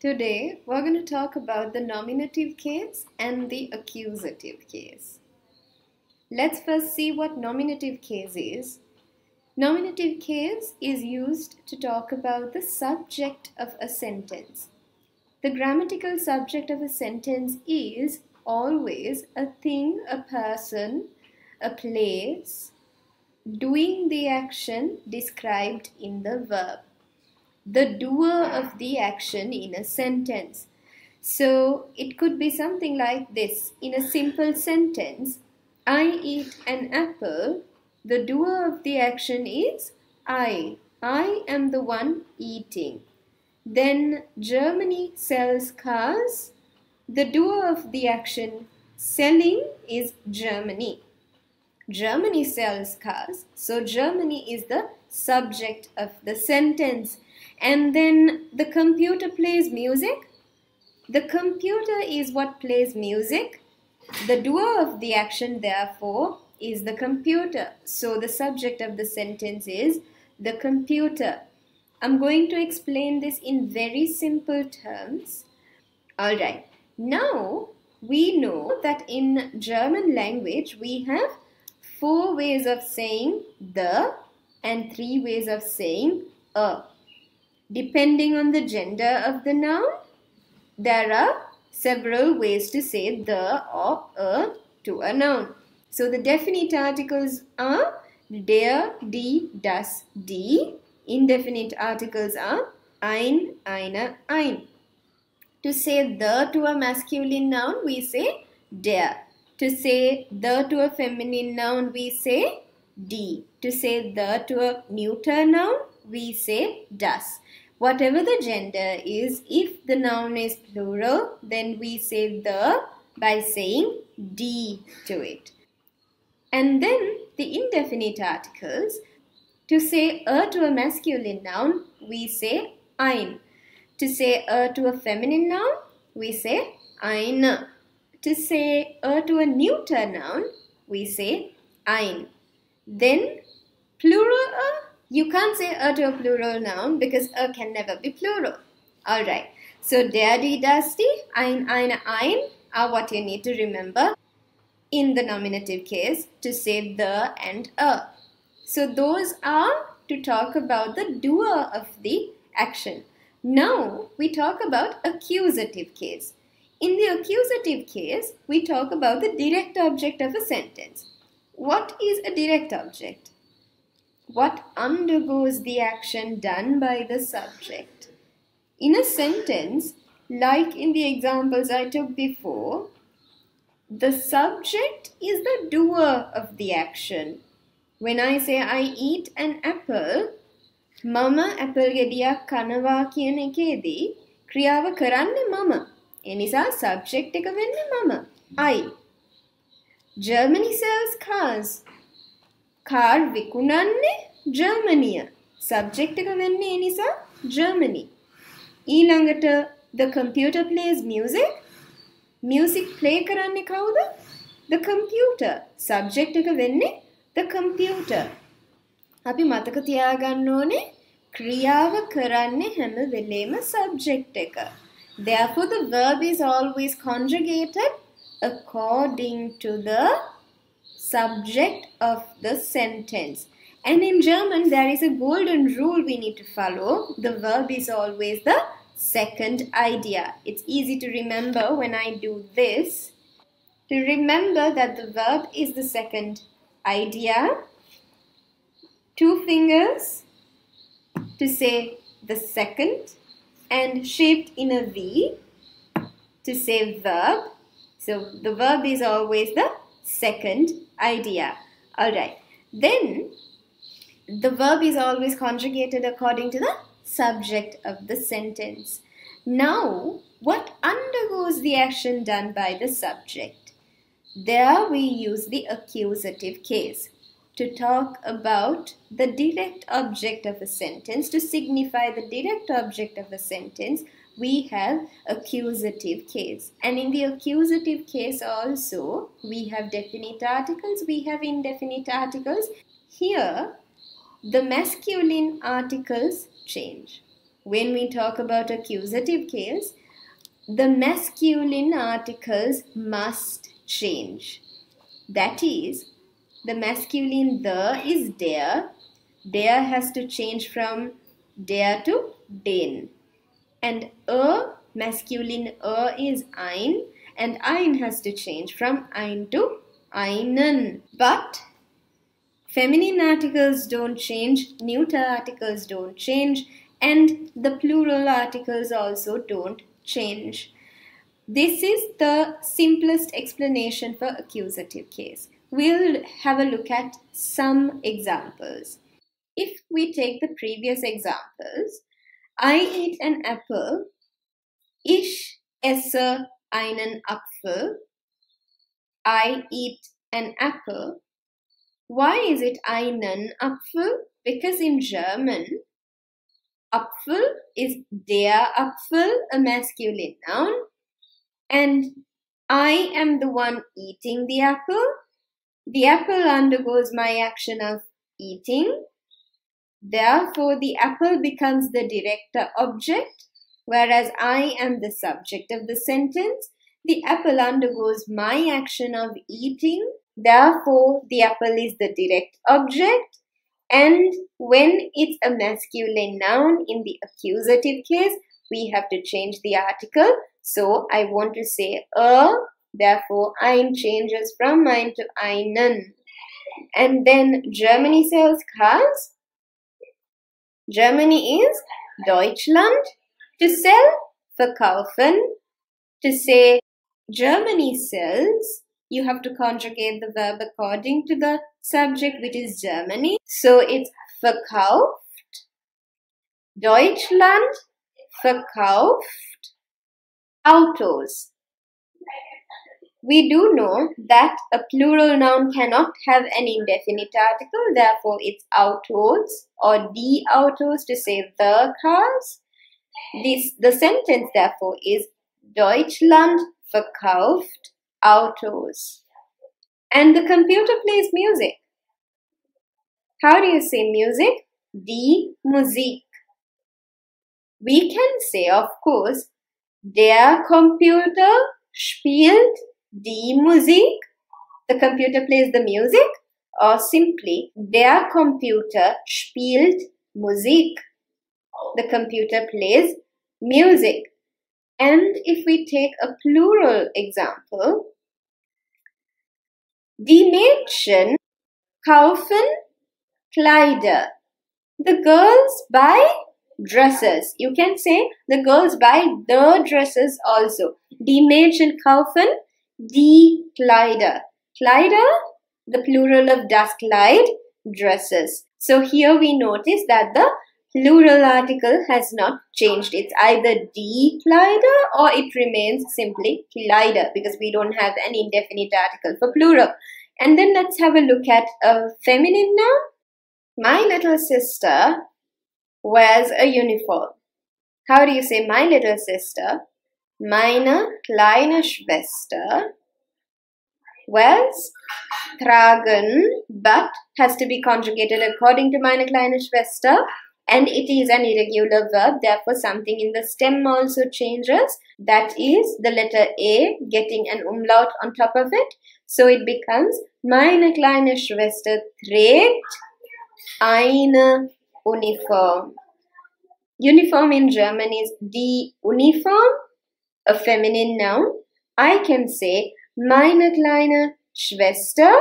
Today, we're going to talk about the nominative case and the accusative case. Let's first see what nominative case is. Nominative case is used to talk about the subject of a sentence. The grammatical subject of a sentence is always a thing, a person, a place, doing the action described in the verb. The doer of the action in a sentence. So it could be something like this. In a simple sentence, I eat an apple. The doer of the action is I. I am the one eating. Then Germany sells cars. The doer of the action selling is Germany. Germany sells cars. So Germany is the subject of the sentence. And then the computer plays music. The computer is what plays music. The doer of the action, therefore, is the computer. So the subject of the sentence is the computer. I'm going to explain this in very simple terms. Alright, now we know that in German language we have 4 ways of saying the and 3 ways of saying a. Depending on the gender of the noun, there are several ways to say the or a to a noun. So the definite articles are der, die, das, die. Indefinite articles are ein, eine, ein. To say the to a masculine noun, we say der. To say the to a feminine noun, we say die. To say the to a neuter noun, we say das. Whatever the gender is, if the noun is plural, then we say the by saying die to it. And then the indefinite articles, to say a to a masculine noun, we say ein. To say a to a feminine noun, we say eine. To say a to a neuter noun, we say ein. Then plural a, you can't say a to a plural noun because a can never be plural. Alright, so der, die, das, die, ein, eine, ein are what you need to remember in the nominative case to say the and a. So those are to talk about the doer of the action. Now we talk about accusative case. In the accusative case, we talk about the direct object of a sentence. What is a direct object? What undergoes the action done by the subject? In a sentence, like in the examples I took before, the subject is the doer of the action. When I say I eat an apple, mama apple gediyak kanawa කියන එකේදී ක්‍රියාව කරන්නේ මම. ඒ නිසා subject එක වෙන්නේ මම. I. Germany sells cars. Car විකුණන්නේ ජර්මනිය. Subject එක වෙන්නේ ඒ නිසා Germany. ඊළඟට the computer plays music. Music play කරන්නේ කවුද? The computer. Subject එක වෙන්නේ the computer. අපි මතක තියාගන්න ඕනේ ක්‍රියාව කරන්නේ හැම වෙලේම subject එක. Therefore the verb is always conjugated according to the subject of the sentence. And in German, there is a golden rule we need to follow. The verb is always the second idea. It's easy to remember when I do this. To remember that the verb is the second idea. 2 fingers to say the second and shaped in a V to say verb. So the verb is always the second idea. Alright. Then the verb is always conjugated according to the subject of the sentence. Now, what undergoes the action done by the subject? There we use the accusative case. To talk about the direct object of a sentence, to signify the direct object of a sentence, we have accusative case. And in the accusative case also, we have definite articles, we have indefinite articles. Here, the masculine articles change. when we talk about accusative case, the masculine articles must change. That is, the masculine the is der. Der has to change from der to den. And masculine is ein, and ein has to change from ein to einen. But feminine articles don't change, neuter articles don't change, and the plural articles also don't change. This is the simplest explanation for accusative case. We'll have a look at some examples. If we take the previous examples, I eat an apple, ich esse einen Apfel, I eat an apple. Why is it einen Apfel? Because in German, Apfel is der Apfel, a masculine noun, and I am the one eating the apple. The apple undergoes my action of eating. Therefore, the apple becomes the director object, whereas I am the subject of the sentence. The apple undergoes my action of eating. Therefore, the apple is the direct object. And when it's a masculine noun in the accusative case, we have to change the article. So I want to say therefore ein changes from ein to einen. And then Germany sells cars. Germany is Deutschland. To sell, verkaufen. To say Germany sells, you have to conjugate the verb according to the subject, which is Germany. So it's verkauft. Deutschland verkauft Autos. We do know that a plural noun cannot have an indefinite article. Therefore, it's Autos or die Autos to say the cars. The sentence, therefore, is Deutschland verkauft Autos. And the computer plays music. How do you say music? Die Musik. We can say, of course, der Computer spielt die Musik. The computer plays the music. Or simply, der Computer spielt Musik. The computer plays music. And if we take a plural example, die Mädchen kaufen Kleider. The girls buy dresses. You can say the girls buy the dresses also. Die Mädchen kaufen die Kleider. Kleider, the plural of das Kleid, dresses. So here we notice that the plural article has not changed. It's either die Kleider or it remains simply Kleider because we don't have an indefinite article for plural. And then let's have a look at a feminine noun. My little sister wears a uniform. How do you say my little sister? Meine kleine Schwester wears, tragen, but has to be conjugated according to meine kleine Schwester. And it is an irregular verb, therefore something in the stem also changes. That is the letter A getting an umlaut on top of it. So it becomes meine kleine Schwester trägt eine Uniform. Uniform in German is die Uniform, a feminine noun. I can say meine kleine Schwester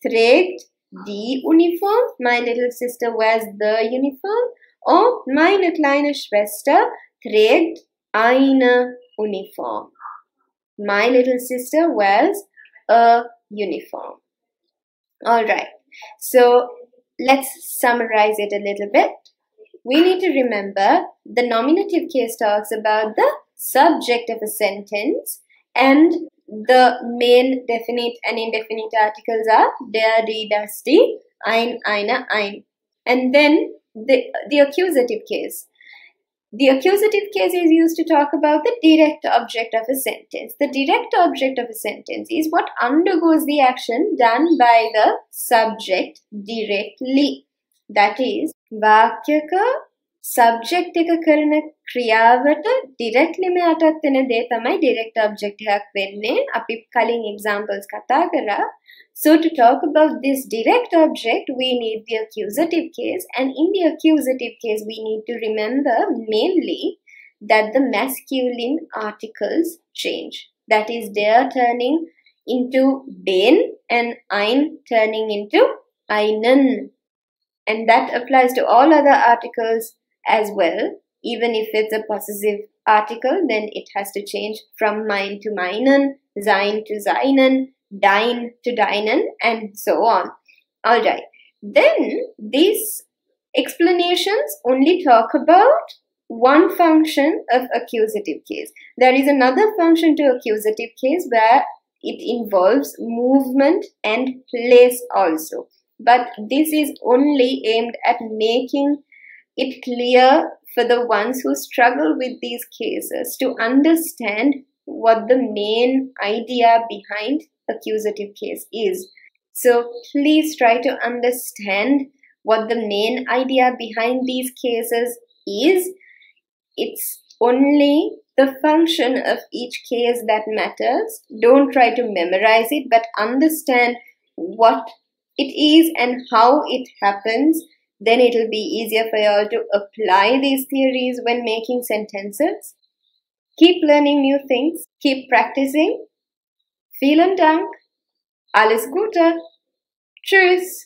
trägt die Uniform. My little sister wears the uniform. Or meine kleine Schwester trägt eine Uniform. My little sister wears a uniform. Alright, so let's summarize it a little bit. We need to remember the nominative case talks about the subject of a sentence, and the main definite and indefinite articles are der, die, das, die, ein, eine, ein. And then the accusative case. The accusative case is used to talk about the direct object of a sentence. The direct object of a sentence is what undergoes the action done by the subject directly. That is, वाक्य का subject එක කරන ක්‍රියාවට directly මෙයාටත් වෙන දේ තමයි direct object එකක් වෙන්නේ. අපි කලින් examples කතා කරා. So to talk about this direct object, we need the accusative case, and in the accusative case, we need to remember mainly that the masculine articles change. That is, der turning into den and ein turning into einen. And that applies to all other articles as well. Even if it's a possessive article, then it has to change from mein to meinen, sein to seinen, dein to deinen, and so on. Alright. Then these explanations only talk about one function of accusative case. There is another function to accusative case where it involves movement and place also. But this is only aimed at making it clear for the ones who struggle with these cases to understand what the main idea behind accusative case is. So please try to understand what the main idea behind these cases is. It's only the function of each case that matters. Don't try to memorize it, but understand what it is and how it happens. Then it will be easier for you all to apply these theories when making sentences. Keep learning new things. Keep practicing. Vielen Dank. Alles Gute. Tschüss.